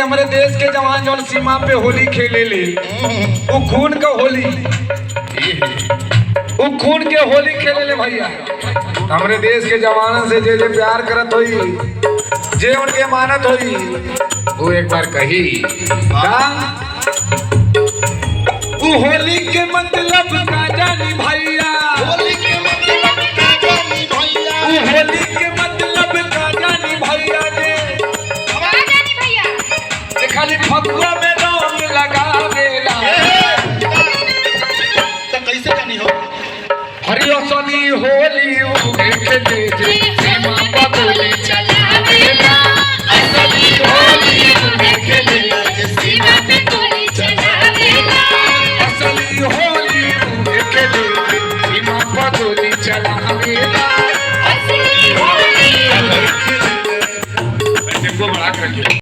हमारे देश के जवान जौन सीमा पे होली खेले ले वो खून का होली, वो खून के होली खेले ले भैया। हमारे देश के जवानों से जे जे प्यार करत होई, जे उनके मानत होई, वो एक बार कही वो होली के मतलब का जानी भैया, होली के मतलब का जानी भैया, वो होली के मतलब का जानी भैया जे खाली फगुआ में रंग लगावेला। तो कैसे जानी हो? हरियो सनी होली उगे खेले जे सीमा पर गोली चलावेला। असली होली उगे खेले जे सीमा पे गोली चलावेला। असली होली उगे खेले जे सीमा पर गोली चलावेला।